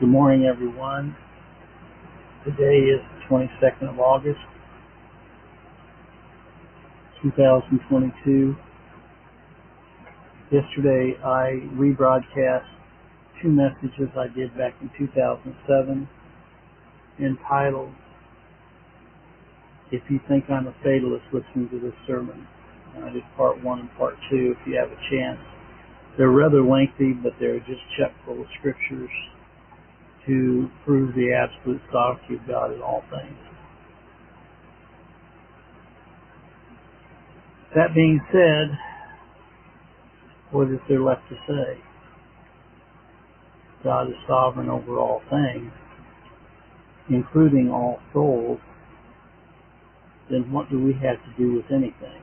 Good morning, everyone. Today is the 22nd of August, 2022. Yesterday, I rebroadcast two messages I did back in 2007 entitled, "If You Think I'm a Fatalist, Listen to This Sermon." And I did part one and part two if you have a chance. They're rather lengthy, but they're just chock full of scriptures to prove the absolute sovereignty of God in all things. That being said, what is there left to say? God is sovereign over all things, including all souls. Then what do we have to do with anything?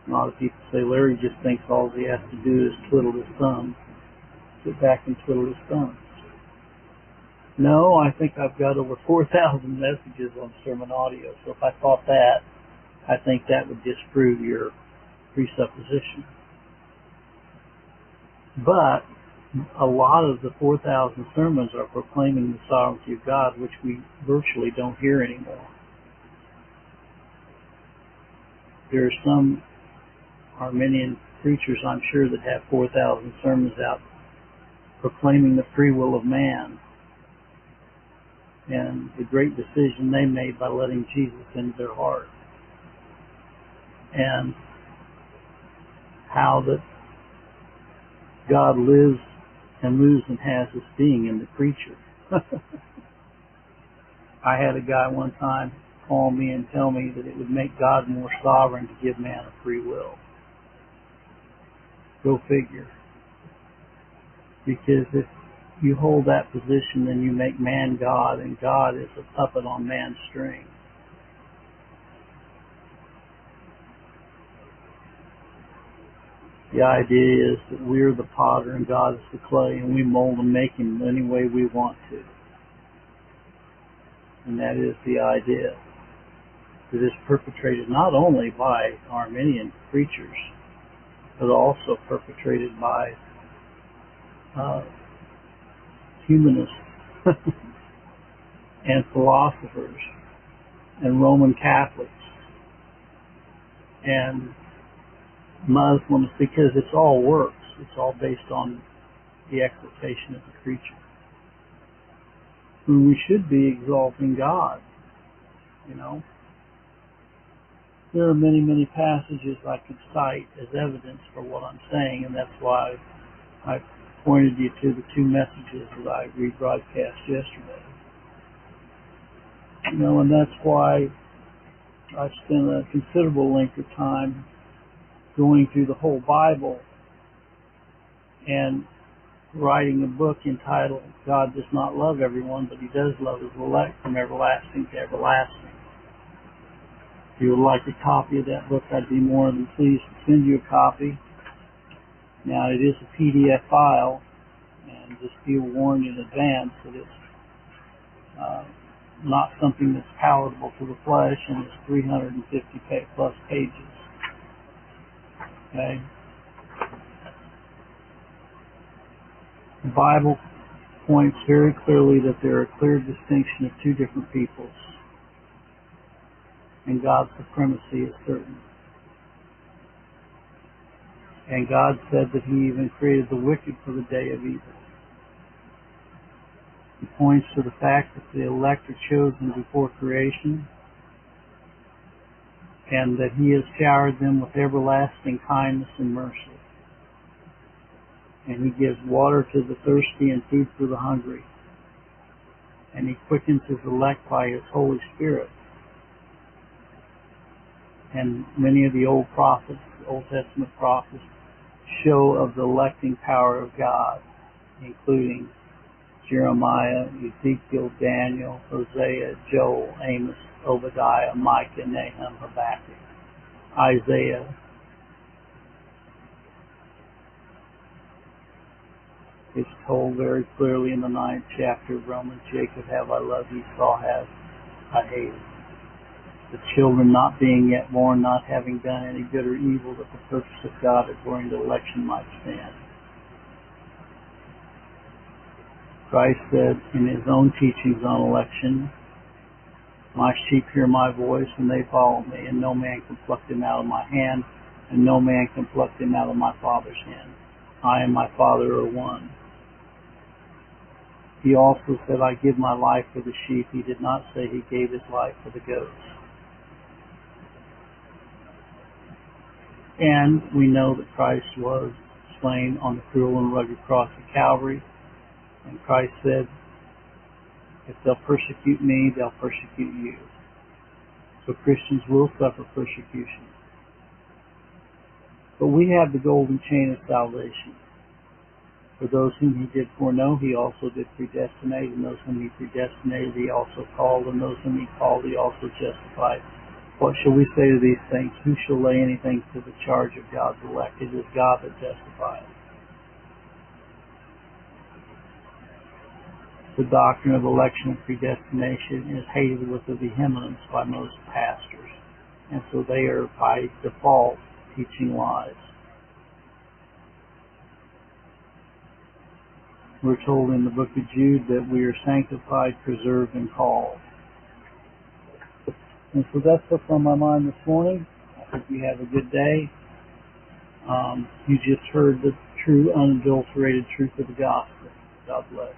A lot of people say Larry just thinks all he has to do is twiddle his thumbs. Sit back and twiddle his thumbs. No, I think I've got over 4,000 messages on sermon audio, so if I thought that, I think that would disprove your presupposition. But a lot of the 4,000 sermons are proclaiming the sovereignty of God, which we virtually don't hear anymore. There are some Arminian preachers, I'm sure, that have 4,000 sermons out proclaiming the free will of man and the great decision they made by letting Jesus into their heart, and how that God lives and moves and has his being in the creature. I had a guy one time call me and tell me that it would make God more sovereign to give man a free will. Go figure. Because if you hold that position, then you make man God, and God is a puppet on man's string. The idea is that we're the potter and God is the clay, and we mold and make him any way we want to. And that is the idea that is perpetrated not only by Arminian preachers, but also perpetrated by humanists and philosophers and Roman Catholics and Muslims, because it's all works. It's all based on the exaltation of the creature. When we should be exalting God, you know. There are many, many passages I could cite as evidence for what I'm saying, and that's why I pointed you to the two messages that I rebroadcast yesterday. You know, and that's why I spent a considerable length of time going through the whole Bible and writing a book entitled "God Does Not Love Everyone, but He Does Love His Elect from Everlasting to Everlasting." If you would like a copy of that book, I'd be more than pleased to send you a copy. Now, it is a PDF file, and just be warned in advance that it's not something that's palatable to the flesh, and it's 350 plus pages. Okay? The Bible points very clearly that there are a clear distinction of two different peoples, and God's supremacy is certain. And God said that he even created the wicked for the day of evil. He points to the fact that the elect are chosen before creation, and that he has showered them with everlasting kindness and mercy. And he gives water to the thirsty and food for the hungry. And he quickens his elect by his Holy Spirit. And many of the Old prophets, Old Testament prophets, show of the electing power of God, including Jeremiah, Ezekiel, Daniel, Hosea, Joel, Amos, Obadiah, Micah, Nahum, Habakkuk, Isaiah. It's told very clearly in the 9th chapter of Romans, "Jacob have I loved, Esau have I hated." The children not being yet born, not having done any good or evil, that the purpose of God according to election might stand. Christ said in his own teachings on election, "My sheep hear my voice, and they follow me, and no man can pluck them out of my hand, and no man can pluck them out of my Father's hand. I and my Father are one." He also said, "I give my life for the sheep." He did not say he gave his life for the goats. And we know that Christ was slain on the cruel and rugged cross of Calvary. And Christ said, "If they'll persecute me, they'll persecute you." So Christians will suffer persecution. But we have the golden chain of salvation. For those whom he did foreknow, he also did predestinate, and those whom he predestinated, he also called, and those whom he called, he also justified. What shall we say to these things? Who shall lay anything to the charge of God's elect? It is God that justifies. The doctrine of election and predestination is hated with a vehemence by most pastors, and so they are by default teaching lies. We're told in the book of Jude that we are sanctified, preserved, and called. And so that's what's on my mind this morning. I hope you have a good day. You just heard the true, unadulterated truth of the gospel. God bless.